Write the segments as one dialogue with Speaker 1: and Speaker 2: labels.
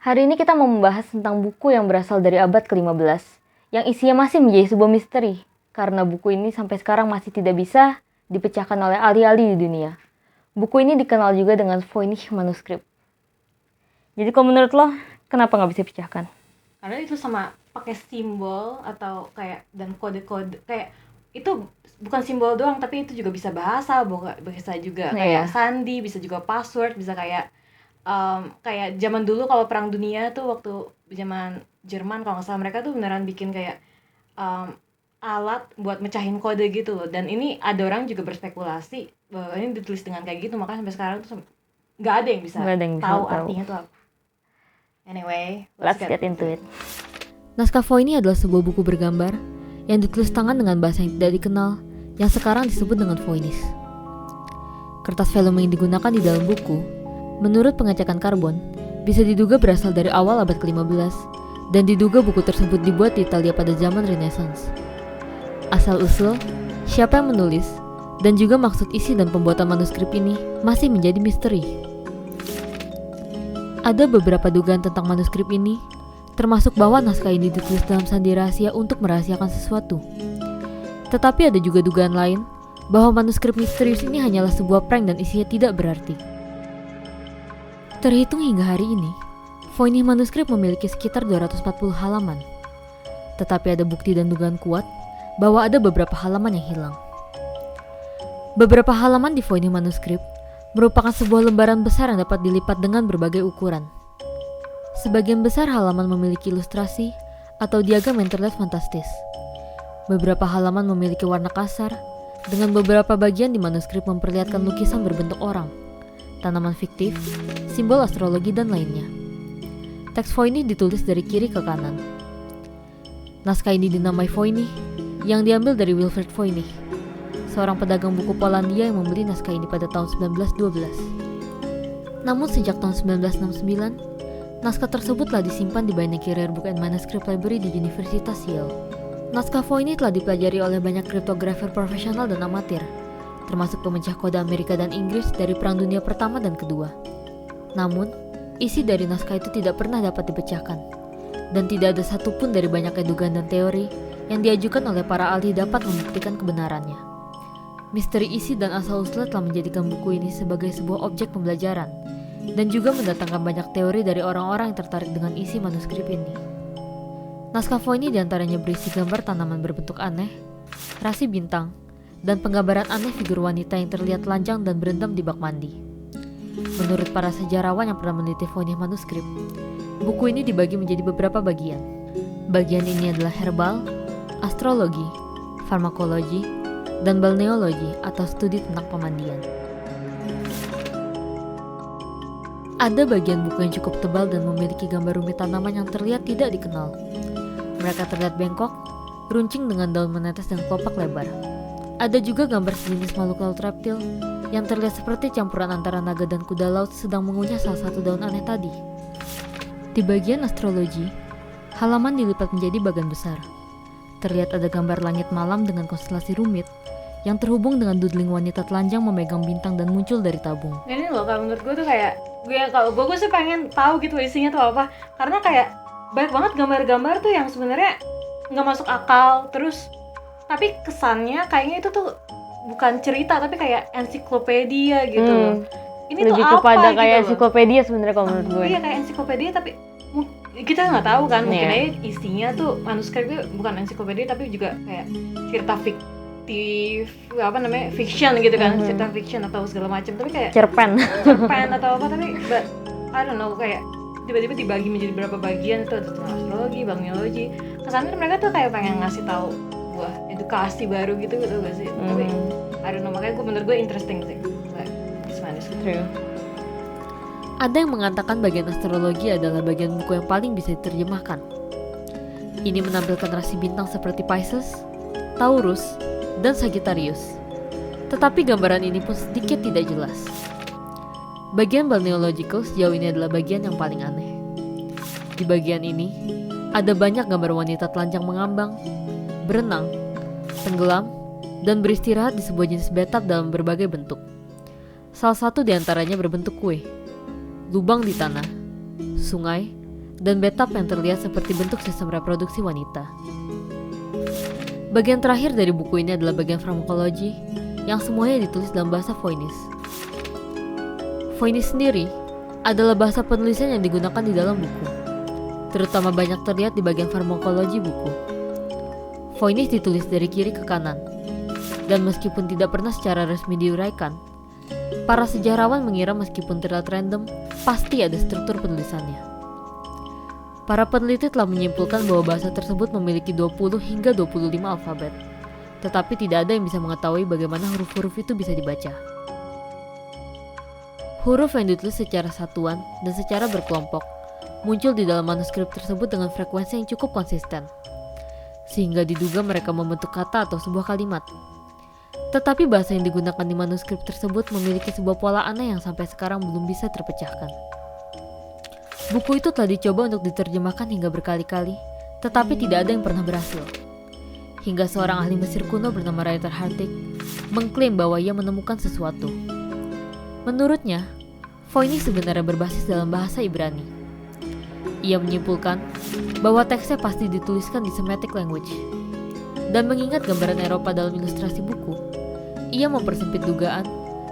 Speaker 1: Hari ini kita mau membahas tentang buku yang berasal dari abad ke-15, yang isinya masih menjadi sebuah misteri, karena buku ini sampai sekarang masih tidak bisa dipecahkan oleh ahli-ahli di dunia. Buku ini dikenal juga dengan Voynich manuscript. Jadi kalau menurut lo, kenapa nggak bisa dipecahkan?
Speaker 2: Karena itu sama pakai simbol atau kayak dan kode-kode, kayak itu bukan simbol doang tapi itu juga bisa bahasa, bisa juga kayak sandi, bisa juga password, bisa kayak kayak zaman dulu kalau perang dunia tuh waktu zaman Jerman kalau nggak salah, mereka tuh beneran bikin kayak alat buat mecahin kode gitu loh. Dan ini ada orang juga berspekulasi bahwa ini ditulis dengan kayak gitu, makanya sampai sekarang tuh nggak ada yang bisa tahu artinya tuh apa. Anyway,
Speaker 1: let's get into it.
Speaker 3: Naskah Voynich adalah sebuah buku bergambar yang ditulis tangan dengan bahasa yang tidak dikenal, yang sekarang disebut dengan Voynich. Kertas vellum yang digunakan di dalam buku, menurut pengecekan karbon, bisa diduga berasal dari awal abad ke-15, dan diduga buku tersebut dibuat di Italia pada zaman Renaissance. Asal-usul, siapa yang menulis, dan juga maksud isi dan pembuatan manuskrip ini masih menjadi misteri. Ada beberapa dugaan tentang manuskrip ini, termasuk bahwa naskah ini ditulis dalam sandi rahasia untuk merahasiakan sesuatu. Tetapi ada juga dugaan lain, bahwa manuskrip misterius ini hanyalah sebuah prank dan isinya tidak berarti. Terhitung hingga hari ini, Voynich manuskrip memiliki sekitar 240 halaman. Tetapi ada bukti dan dugaan kuat bahwa ada beberapa halaman yang hilang. Beberapa halaman di Voynich manuskrip merupakan sebuah lembaran besar yang dapat dilipat dengan berbagai ukuran. Sebagian besar halaman memiliki ilustrasi atau diagram yang terlihat fantastis. Beberapa halaman memiliki warna kasar, dengan beberapa bagian di manuskrip memperlihatkan lukisan berbentuk orang, tanaman fiktif, simbol astrologi, dan lainnya. Teks Voynich ditulis dari kiri ke kanan. Naskah ini dinamai Voynich, yang diambil dari Wilfrid Voynich, seorang pedagang buku Polandia yang membeli naskah ini pada tahun 1912. Namun sejak tahun 1969, naskah tersebut telah disimpan di Beinecke Rare Book and Manuscript Library di Universitas Yale. Naskah Voynich telah dipelajari oleh banyak kriptografer profesional dan amatir, termasuk pemecah kode Amerika dan Inggris dari Perang Dunia Pertama dan Kedua. Namun, isi dari naskah itu tidak pernah dapat dipecahkan, dan tidak ada satupun dari banyaknya dugaan dan teori yang diajukan oleh para ahli dapat membuktikan kebenarannya. Misteri isi dan asal-usulnya telah menjadikan buku ini sebagai sebuah objek pembelajaran, dan juga mendatangkan banyak teori dari orang-orang yang tertarik dengan isi manuskrip ini. Naskah Voynich diantaranya berisi gambar tanaman berbentuk aneh, rasi bintang, dan penggambaran aneh figur wanita yang terlihat telanjang dan berendam di bak mandi. Menurut para sejarawan yang pernah meneliti Voynich manuskrip, buku ini dibagi menjadi beberapa bagian. Bagian ini adalah herbal, astrologi, farmakologi, dan balneologi atau studi tentang pemandian. Ada bagian buku yang cukup tebal dan memiliki gambar rumit tanaman yang terlihat tidak dikenal. Mereka terlihat bengkok, runcing dengan daun menetes dan kelopak lebar. Ada juga gambar sejenis makhluk laut reptil yang terlihat seperti campuran antara naga dan kuda laut sedang mengunyah salah satu daun aneh tadi. Di bagian astrologi, halaman dilipat menjadi bagian besar. Terlihat ada gambar langit malam dengan konstelasi rumit yang terhubung dengan doodling wanita telanjang memegang bintang dan muncul dari tabung.
Speaker 2: Ini loh, kalau menurut gue tuh kayak gue sih pengen tahu gitu isinya tuh apa, karena kayak banyak banget gambar-gambar tuh yang sebenarnya nggak masuk akal, terus tapi kesannya kayaknya itu tuh bukan cerita tapi kayak ensiklopedia gitu loh. Ini
Speaker 1: lebih
Speaker 2: tuh apa
Speaker 1: kepada
Speaker 2: gitu
Speaker 1: kayak
Speaker 2: loh.
Speaker 1: Ensiklopedia sebenarnya kalau menurut gue.
Speaker 2: Iya kayak ensiklopedia, tapi kita nggak tahu kan, mungkin aja isinya tuh manuskripnya bukan ensiklopedia tapi juga kayak cerita fiktif, apa namanya, fiction gitu kan, cerita fiction atau segala macam, tapi kayak cerpen atau apa, tapi I don't know, kayak tiba-tiba dibagi menjadi berapa bagian, itu ada tentang astrologi, balneologi. Kesannya mereka tuh kayak pengen ngasih tahu buah edukasi baru gitu gak sih? Tapi I don't know, makanya menurut gue interesting sih like this manuscript.
Speaker 1: True.
Speaker 3: Ada yang mengatakan bagian astrologi adalah bagian buku yang paling bisa diterjemahkan. Ini menampilkan rasi bintang seperti Pisces, Taurus, dan Sagittarius. Tetapi gambaran ini pun sedikit tidak jelas. Bagian balneological sejauh ini adalah bagian yang paling aneh. Di bagian ini, ada banyak gambar wanita telanjang mengambang, berenang, tenggelam, dan beristirahat di sebuah jenis bathtub dalam berbagai bentuk. Salah satu di antaranya berbentuk kue, lubang di tanah, sungai, dan bathtub yang terlihat seperti bentuk sistem reproduksi wanita. Bagian terakhir dari buku ini adalah bagian farmakologi yang semuanya ditulis dalam bahasa Voynich. Voynich sendiri adalah bahasa penulisan yang digunakan di dalam buku, terutama banyak terlihat di bagian farmakologi buku. Voynich ditulis dari kiri ke kanan, dan meskipun tidak pernah secara resmi diuraikan, para sejarawan mengira meskipun terlihat random, pasti ada struktur penulisannya. Para peneliti telah menyimpulkan bahwa bahasa tersebut memiliki 20 hingga 25 alfabet, tetapi tidak ada yang bisa mengetahui bagaimana huruf-huruf itu bisa dibaca. Huruf yang ditulis secara satuan dan secara berkelompok muncul di dalam manuskrip tersebut dengan frekuensi yang cukup konsisten, sehingga diduga mereka membentuk kata atau sebuah kalimat. Tetapi bahasa yang digunakan di manuskrip tersebut memiliki sebuah pola aneh yang sampai sekarang belum bisa terpecahkan. Buku itu telah dicoba untuk diterjemahkan hingga berkali-kali, tetapi tidak ada yang pernah berhasil. Hingga seorang ahli Mesir kuno bernama Ritter Hartig mengklaim bahwa ia menemukan sesuatu. Menurutnya, Voynich sebenarnya berbasis dalam bahasa Ibrani. Ia menyimpulkan bahwa teksnya pasti dituliskan di Semitic language. Dan mengingat gambaran Eropa dalam ilustrasi buku, ia mempersempit dugaan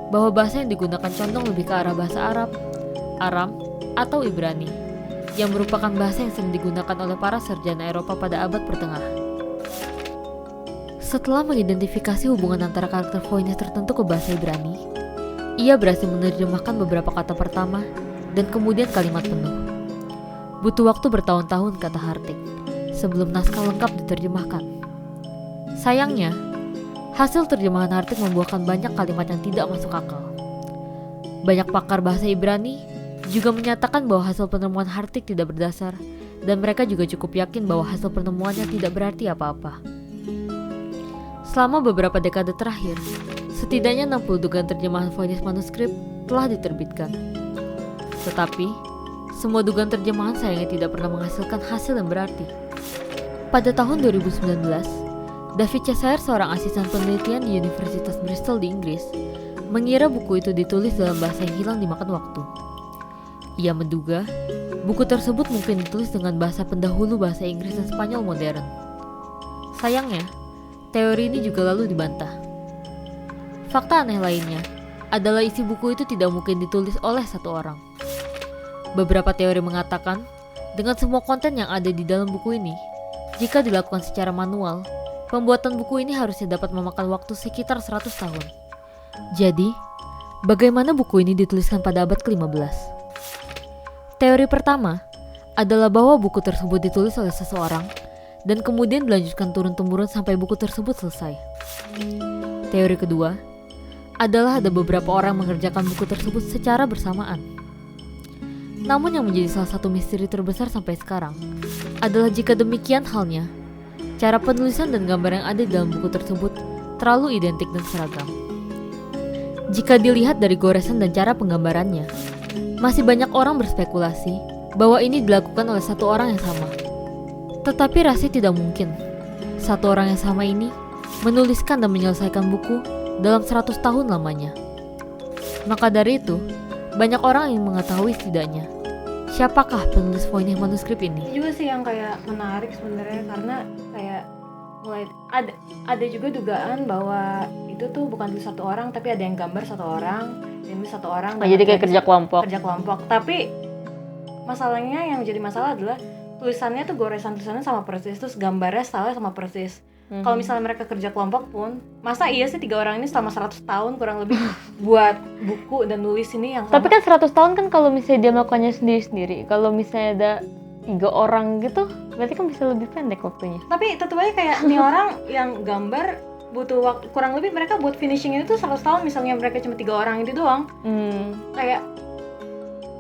Speaker 3: bahwa bahasa yang digunakan condong lebih ke arah bahasa Arab, Aram, atau Ibrani, yang merupakan bahasa yang sering digunakan oleh para sarjana Eropa pada abad pertengahan. Setelah mengidentifikasi hubungan antara karakter Voynich tertentu ke bahasa Ibrani, ia berhasil menerjemahkan beberapa kata pertama dan kemudian kalimat penuh. Butuh waktu bertahun-tahun, kata Hartig, sebelum naskah lengkap diterjemahkan. Sayangnya, hasil terjemahan Hartig membuahkan banyak kalimat yang tidak masuk akal. Banyak pakar bahasa Ibrani juga menyatakan bahwa hasil penemuan Hartig tidak berdasar, dan mereka juga cukup yakin bahwa hasil penemuannya tidak berarti apa-apa. Selama beberapa dekade terakhir, setidaknya 60 dugaan terjemahan Voynich manuskrip telah diterbitkan. Tetapi, semua dugaan terjemahan sayangnya tidak pernah menghasilkan hasil yang berarti. Pada tahun 2019, David Cheshire, seorang asisten penelitian di Universitas Bristol di Inggris, mengira buku itu ditulis dalam bahasa yang hilang dimakan waktu. Ia menduga buku tersebut mungkin ditulis dengan bahasa pendahulu bahasa Inggris dan Spanyol modern. Sayangnya, teori ini juga lalu dibantah. Fakta aneh lainnya adalah isi buku itu tidak mungkin ditulis oleh satu orang. Beberapa teori mengatakan, dengan semua konten yang ada di dalam buku ini, jika dilakukan secara manual, pembuatan buku ini harusnya dapat memakan waktu sekitar 100 tahun. Jadi, bagaimana buku ini dituliskan pada abad ke-15? Teori pertama adalah bahwa buku tersebut ditulis oleh seseorang dan kemudian dilanjutkan turun-temurun sampai buku tersebut selesai. Teori kedua adalah ada beberapa orang mengerjakan buku tersebut secara bersamaan. Namun yang menjadi salah satu misteri terbesar sampai sekarang adalah jika demikian halnya, cara penulisan dan gambar yang ada di dalam buku tersebut terlalu identik dan seragam. Jika dilihat dari goresan dan cara penggambarannya, masih banyak orang berspekulasi bahwa ini dilakukan oleh satu orang yang sama. Tetapi rasanya tidak mungkin satu orang yang sama ini menuliskan dan menyelesaikan buku dalam 100 tahun lamanya. Maka dari itu, banyak orang ingin mengetahui setidaknya siapakah penulis Voynich manuskrip ini.
Speaker 2: Juga sih yang kayak menarik sebenarnya, karena kayak mulai ada juga dugaan bahwa itu tuh bukan tulis satu orang, tapi ada yang gambar satu orang, ini satu orang.
Speaker 1: Jadi kayak kerja kelompok.
Speaker 2: Tapi masalahnya yang jadi masalah adalah tulisannya tuh goresan tulisannya sama persis, terus gambarnya stylenya sama persis. Kalau misalnya mereka kerja kelompok pun, masa iya sih 3 orang ini selama 100 tahun kurang lebih buat buku dan nulis ini yang sama.
Speaker 1: Tapi kan 100 tahun kan kalau misalnya dia melakukannya sendiri-sendiri. Kalau misalnya ada 3 orang gitu, berarti kan bisa lebih pendek waktunya.
Speaker 2: Tapi tetep aja kayak nih orang yang gambar butuh waktu kurang lebih, mereka buat finishing itu 100 tahun, misalnya mereka cuma 3 orang itu doang. Kayak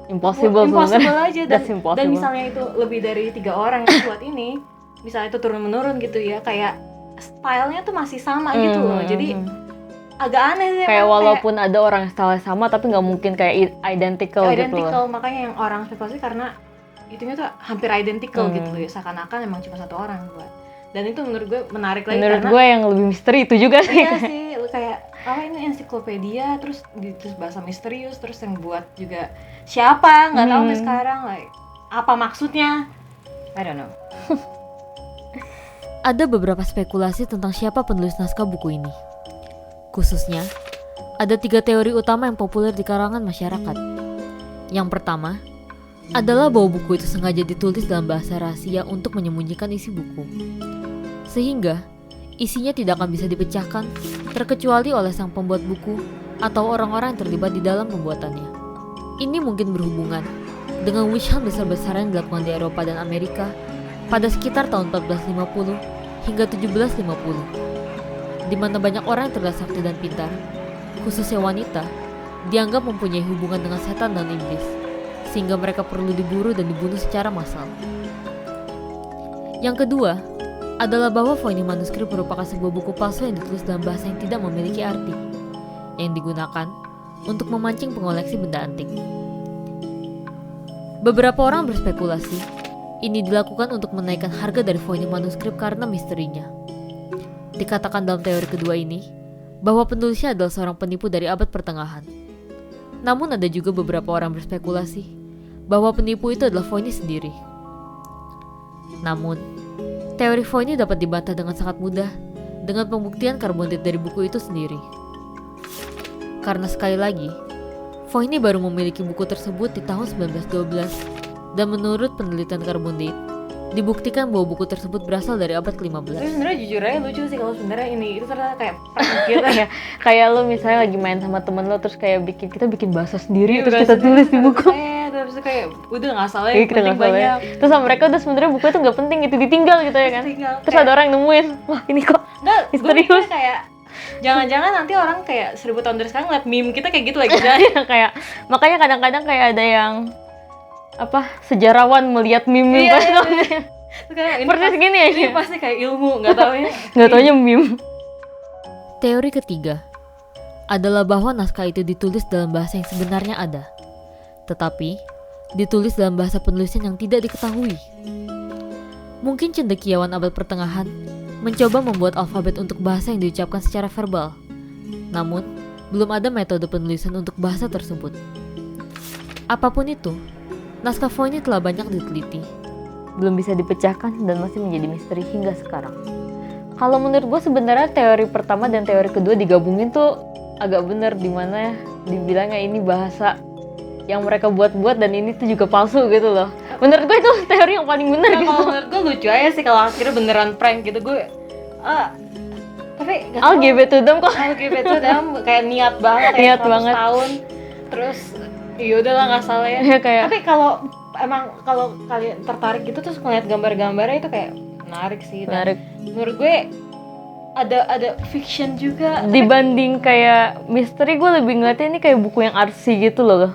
Speaker 1: impossible
Speaker 2: aja. Dan misalnya itu lebih dari 3 orang yang buat ini, misalnya itu turun-menurun gitu ya, kayak stylenya tuh masih sama gitu loh. Jadi agak aneh sih.
Speaker 1: Kayak walaupun ada orang yang style sama, tapi nggak mungkin kayak identical gitu loh.
Speaker 2: Makanya yang orang spekulasi karena itunya tuh hampir identical gitu ya, seakan-akan emang cuma satu orang buat. Dan itu menurut gue menarik lagi,
Speaker 1: menurut
Speaker 2: karena
Speaker 1: gue yang lebih misteri itu juga sih.
Speaker 2: Iya sih, kayak apa ini ensiklopedia, terus bahasa misterius, terus yang buat juga siapa nggak tahu sampai sekarang, like apa maksudnya? I don't know.
Speaker 3: Ada beberapa spekulasi tentang siapa penulis naskah buku ini. Khususnya, ada 3 teori utama yang populer di kalangan masyarakat. Yang pertama, adalah bahwa buku itu sengaja ditulis dalam bahasa rahasia untuk menyembunyikan isi buku. Sehingga, isinya tidak akan bisa dipecahkan terkecuali oleh sang pembuat buku atau orang-orang yang terlibat di dalam pembuatannya. Ini mungkin berhubungan dengan witch hunt besar-besaran yang dilakukan di Eropa dan Amerika pada sekitar tahun 1450 hingga 1750, di mana banyak orang yang terlihat sakti dan pintar, khususnya wanita, dianggap mempunyai hubungan dengan setan dan iblis, sehingga mereka perlu diburu dan dibunuh secara massal. Yang kedua, adalah bahwa Voynich manuskrip merupakan sebuah buku palsu yang ditulis dalam bahasa yang tidak memiliki arti, yang digunakan untuk memancing pengoleksi benda antik. Beberapa orang berspekulasi, ini dilakukan untuk menaikkan harga dari Voynich manuskrip karena misterinya. Dikatakan dalam teori kedua ini, bahwa penulisnya adalah seorang penipu dari abad pertengahan. Namun ada juga beberapa orang berspekulasi, bahwa penipu itu adalah Voynich sendiri. Namun, teori Voynich dapat dibantah dengan sangat mudah dengan pembuktian karbon date dari buku itu sendiri. Karena sekali lagi, Voynich baru memiliki buku tersebut di tahun 1912 dan menurut penelitian karbon date, dibuktikan bahwa buku tersebut berasal dari abad ke-15.
Speaker 2: Tapi sebenarnya jujur aja lucu sih kalau sebenarnya ini itu ternyata kayak prank gitu ya.
Speaker 1: Kayak lo misalnya lagi main sama temen lo terus kayak kita bikin bahasa sendiri
Speaker 2: Iya,
Speaker 1: terus
Speaker 2: bahasa
Speaker 1: kita tulis di buku.
Speaker 2: Terus kayak udah nggak salah
Speaker 1: Iya,
Speaker 2: ya,
Speaker 1: kita nggak
Speaker 2: penting
Speaker 1: salah ya.
Speaker 2: banyak.
Speaker 1: Terus sama mereka udah sebenarnya buku itu nggak penting gitu ditinggal gitu ya kan.
Speaker 2: Ditinggal.
Speaker 1: Terus ada orang yang nemuin, wah ini kok
Speaker 2: Nggak, gue
Speaker 1: misterius.
Speaker 2: mikirnya kayak jangan-jangan nanti orang kayak 1000 tahun dari sekarang ngeliat meme kita kayak gitu lagi aja.
Speaker 1: Kayak makanya kadang-kadang kayak ada yang sejarawan melihat meme
Speaker 2: Iya,
Speaker 1: pas
Speaker 2: iya,
Speaker 1: nonton.
Speaker 2: Terus kayak ini
Speaker 1: Persis gini
Speaker 2: ini
Speaker 1: aja.
Speaker 2: pasti kayak ilmu nggak tahu ya.
Speaker 1: Nggak taunya meme.
Speaker 3: Teori ketiga adalah bahwa naskah itu ditulis dalam bahasa yang sebenarnya ada, tetapi ditulis dalam bahasa penulisan yang tidak diketahui. Mungkin cendekiawan abad pertengahan mencoba membuat alfabet untuk bahasa yang diucapkan secara verbal, namun belum ada metode penulisan untuk bahasa tersebut. Apapun itu, naskah Voynich telah banyak diteliti,
Speaker 1: Belum bisa dipecahkan dan masih menjadi misteri hingga sekarang. Kalau menurut gue sebenarnya teori pertama dan teori kedua digabungin tuh agak bener, dimana dibilangnya ini bahasa yang mereka buat-buat dan ini tuh juga palsu gitu loh. Menurut gue itu teori yang paling bener
Speaker 2: Nah,
Speaker 1: gitu.
Speaker 2: kalau menurut gue lucu aja sih kalau akhirnya beneran prank gitu gue. Tapi nggak
Speaker 1: I'll
Speaker 2: tahu.
Speaker 1: give it to them kok.
Speaker 2: I'll give it to them kayak niat banget,
Speaker 1: Niat
Speaker 2: kayak 100
Speaker 1: banget.
Speaker 2: tahun. Terus ya udahlah nggak salah ya.
Speaker 1: Ya, kayak
Speaker 2: Tapi kalau kalian tertarik gitu terus ngeliat gambar-gambarnya itu kayak menarik sih. Dan
Speaker 1: menarik.
Speaker 2: menurut gue ada fiction juga.
Speaker 1: Dibanding kayak misteri, gue lebih ngeliatnya ini kayak buku yang artsy gitu loh.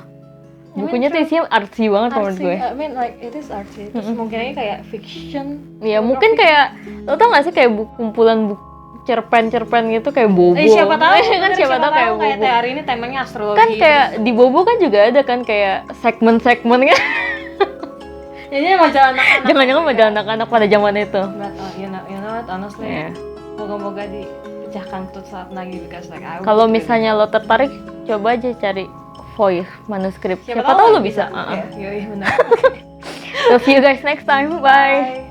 Speaker 1: Bukunya tuh isinya artsy banget menurut gue.
Speaker 2: I mean like it is artsy. Terus mungkin aja kayak fiction.
Speaker 1: Ya mungkin kayak, lo tau gak sih kayak kumpulan buku cerpen-cerpen gitu kayak Bobo.
Speaker 2: Siapa tahu
Speaker 1: kan siapa tahu kayak
Speaker 2: kayak
Speaker 1: Bobo.
Speaker 2: hari ini temanya astrologi.
Speaker 1: Kan kayak di Bobo kan juga ada kan kayak segmen-segmen kan.
Speaker 2: ini majalah anak-anak.
Speaker 1: Jangan-jangan majalah anak-anak pada zaman itu.
Speaker 2: But, you know what, honestly,
Speaker 1: Iya.
Speaker 2: moga-moga dipecahkan tuh saat lagi because like I
Speaker 1: Kalau
Speaker 2: would
Speaker 1: misalnya lo tertarik, coba aja cari Voynich manuskrip. Siapa
Speaker 2: tahu
Speaker 1: tahu lo
Speaker 2: lagi
Speaker 1: bisa.
Speaker 2: Iya, benar.
Speaker 1: Love you guys next time. Bye.
Speaker 2: Bye.